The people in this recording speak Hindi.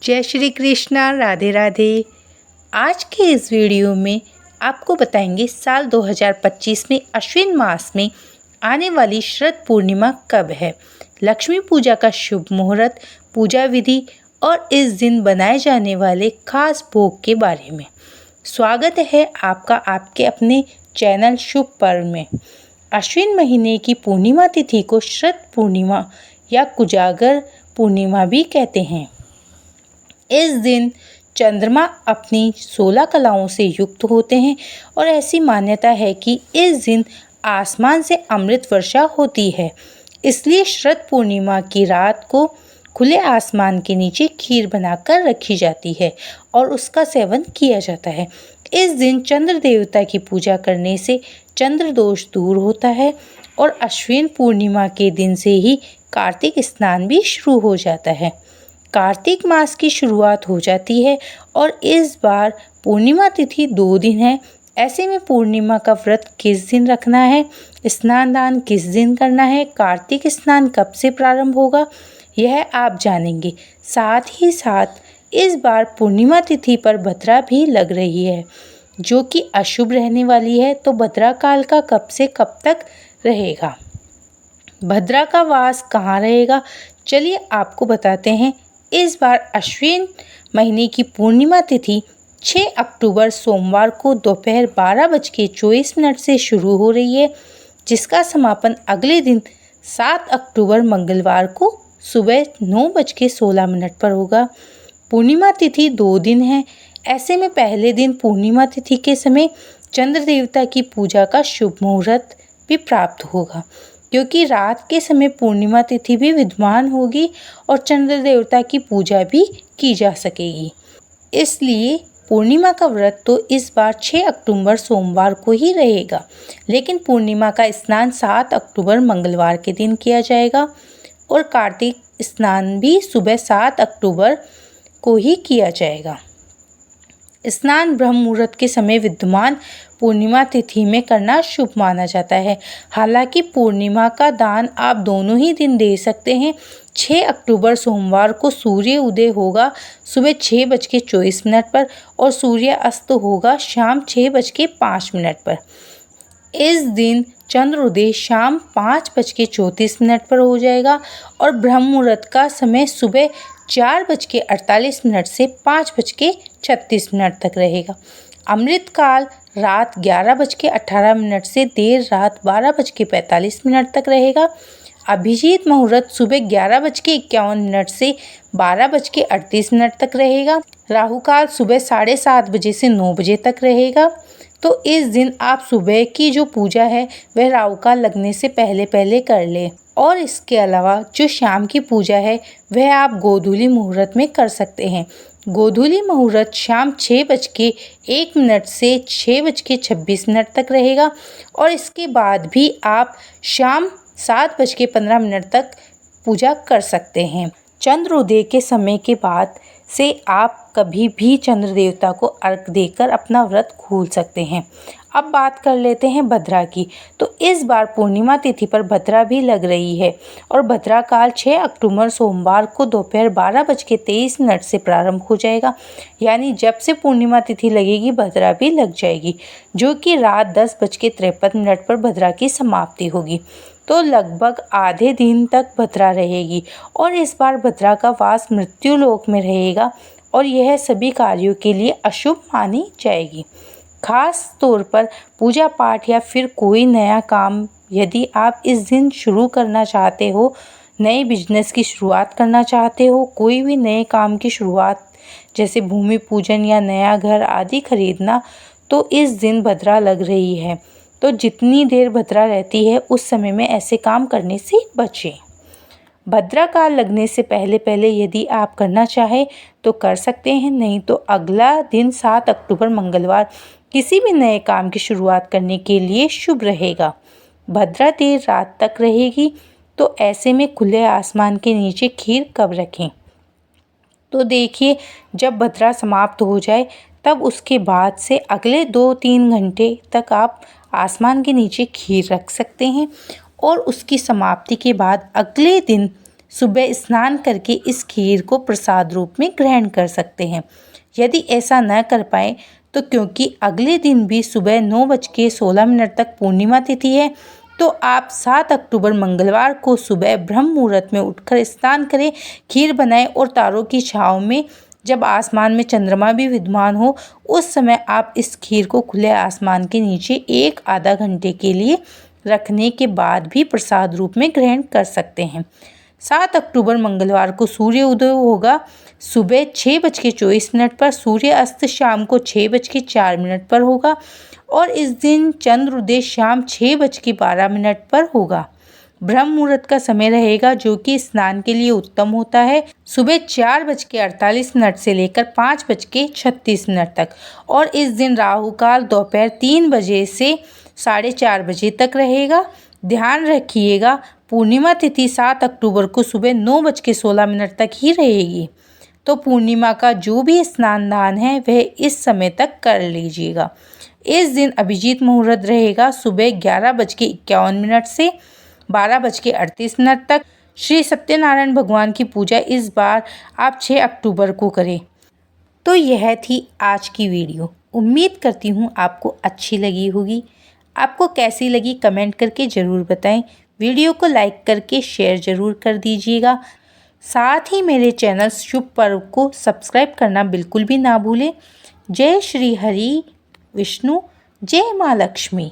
जय श्री कृष्णा, राधे राधे। आज के इस वीडियो में आपको बताएंगे साल 2025 में अश्विन मास में आने वाली शरद पूर्णिमा कब है, लक्ष्मी पूजा का शुभ मुहूर्त, पूजा विधि और इस दिन बनाए जाने वाले खास भोग के बारे में। स्वागत है आपका आपके अपने चैनल शुभ पर्व में। अश्विन महीने की पूर्णिमा तिथि को शरद पूर्णिमा या कुजागर पूर्णिमा भी कहते हैं। इस दिन चंद्रमा अपनी 16 कलाओं से युक्त होते हैं और ऐसी मान्यता है कि इस दिन आसमान से अमृत वर्षा होती है। इसलिए शरद पूर्णिमा की रात को खुले आसमान के नीचे खीर बनाकर रखी जाती है और उसका सेवन किया जाता है। इस दिन चंद्र देवता की पूजा करने से चंद्र दोष दूर होता है और अश्विन पूर्णिमा के दिन से ही कार्तिक स्नान भी शुरू हो जाता है। कार्तिक मास की शुरुआत हो जाती है और इस बार पूर्णिमा तिथि 2 दिन है। ऐसे में पूर्णिमा का व्रत किस दिन रखना है, स्नान दान किस दिन करना है, कार्तिक स्नान कब से प्रारंभ होगा, यह आप जानेंगे। साथ ही साथ इस बार पूर्णिमा तिथि पर भद्रा भी लग रही है जो कि अशुभ रहने वाली है। तो भद्रा काल का कब से कब तक रहेगा, भद्रा का वास कहाँ रहेगा, चलिए आपको बताते हैं। इस बार अश्विन महीने की पूर्णिमा तिथि 6 अक्टूबर सोमवार को दोपहर 12:24 से शुरू हो रही है, जिसका समापन अगले दिन 7 अक्टूबर मंगलवार को सुबह 9:16 पर होगा। पूर्णिमा तिथि 2 दिन है। ऐसे में पहले दिन पूर्णिमा तिथि के समय चंद्र देवता की पूजा का शुभ मुहूर्त भी प्राप्त होगा, क्योंकि रात के समय पूर्णिमा तिथि भी विद्यमान होगी और चंद्र देवता की पूजा भी की जा सकेगी। इसलिए पूर्णिमा का व्रत तो इस बार 6 अक्टूबर सोमवार को ही रहेगा, लेकिन पूर्णिमा का स्नान 7 अक्टूबर मंगलवार के दिन किया जाएगा और कार्तिक स्नान भी सुबह 7 अक्टूबर को ही किया जाएगा। स्नान ब्रह्म मुहूर्त के समय विद्यमान पूर्णिमा तिथि में करना शुभ माना जाता है। हालांकि पूर्णिमा का दान आप दोनों ही दिन दे सकते हैं। 6 अक्टूबर सोमवार को सूर्य उदय होगा सुबह 6:24 पर और सूर्य अस्त होगा शाम 6:05 पर। इस दिन चंद्रोदय शाम 5:34 पर हो जाएगा और ब्रह्म मुहूर्त का समय सुबह 4:48 से 5:36 तक रहेगा। अमृत काल रात 11:18 से देर रात 12:45 तक रहेगा। अभिजीत मुहूर्त सुबह 11:51 से 12:38 तक रहेगा। राहु काल सुबह 7:30 बजे से 9 बजे तक रहेगा। तो इस दिन आप सुबह की जो पूजा है वह राहु काल लगने से पहले कर लें और इसके अलावा जो शाम की पूजा है वह आप गोधूली मुहूर्त में कर सकते हैं। गोधूली मुहूर्त शाम 6:01 से 6:26 तक रहेगा और इसके बाद भी आप शाम 7:15 तक पूजा कर सकते हैं। चंद्रोदय के समय के बाद से आप कभी भी चंद्र देवता को अर्घ देकर अपना व्रत खोल सकते हैं। अब बात कर लेते हैं भद्रा की। तो इस बार पूर्णिमा तिथि पर भद्रा भी लग रही है और भद्रा काल 6 अक्टूबर सोमवार को दोपहर 12:23 से प्रारंभ हो जाएगा। यानी जब से पूर्णिमा तिथि लगेगी भद्रा भी लग जाएगी, जो कि रात 10:53 पर भद्रा की समाप्ति होगी। तो लगभग आधे दिन तक भद्रा रहेगी और इस बार भद्रा का वास मृत्यु लोक में रहेगा और यह सभी कार्यों के लिए अशुभ मानी जाएगी। खास तौर पर पूजा पाठ या फिर कोई नया काम यदि आप इस दिन शुरू करना चाहते हो, नए बिजनेस की शुरुआत करना चाहते हो, कोई भी नए काम की शुरुआत जैसे भूमि पूजन या नया घर आदि खरीदना, तो इस दिन भद्रा लग रही है। तो जितनी देर भद्रा रहती है उस समय में ऐसे काम करने से बचें। भद्रा काल लगने से पहले यदि आप करना चाहें तो कर सकते हैं, नहीं तो अगला दिन 7 अक्टूबर मंगलवार किसी भी नए काम की शुरुआत करने के लिए शुभ रहेगा। भद्रा देर रात तक रहेगी, तो ऐसे में खुले आसमान के नीचे खीर कब रखें। तो देखिए, जब भद्रा समाप्त हो जाए तब उसके बाद से अगले 2-3 घंटे तक आप आसमान के नीचे खीर रख सकते हैं और उसकी समाप्ति के बाद अगले दिन सुबह स्नान करके इस खीर को प्रसाद रूप में ग्रहण कर सकते हैं। यदि ऐसा न कर पाए तो क्योंकि अगले दिन भी सुबह 9:16 तक पूर्णिमा तिथि है, तो आप 7 अक्टूबर मंगलवार को सुबह ब्रह्म मुहूर्त में उठकर स्नान करें, खीर बनाएं और तारों की छाँव में, जब आसमान में चंद्रमा भी विद्यमान हो, उस समय आप इस खीर को खुले आसमान के नीचे 1 आधा घंटे के लिए रखने के बाद भी प्रसाद रूप में ग्रहण कर सकते हैं। 7 अक्टूबर मंगलवार को सूर्य उदय होगा सुबह 6:24 पर, सूर्य अस्त शाम को 6:04 पर होगा और इस दिन चंद्र उदय शाम 6:12 पर होगा। ब्रह्म मुहूर्त का समय रहेगा जो कि स्नान के लिए उत्तम होता है, सुबह 4:48 से लेकर 5:36 तक, और इस दिन राहु काल दोपहर 3 बजे से 4:30 बजे तक रहेगा। ध्यान रखिएगा, पूर्णिमा तिथि 7 अक्टूबर को सुबह 9:16 तक ही रहेगी, तो पूर्णिमा का जो भी स्नान दान है वह इस समय तक कर लीजिएगा। इस दिन अभिजीत मुहूर्त रहेगा सुबह 11:51 से 12:38 तक। श्री सत्यनारायण भगवान की पूजा इस बार आप 6 अक्टूबर को करें। तो यह थी आज की वीडियो। उम्मीद करती हूँ आपको अच्छी लगी होगी। आपको कैसी लगी कमेंट करके ज़रूर बताएं। वीडियो को लाइक करके शेयर ज़रूर कर दीजिएगा। साथ ही मेरे चैनल शुभ पर्व को सब्सक्राइब करना बिल्कुल भी ना भूलें। जय श्री हरि विष्णु, जय माँ लक्ष्मी।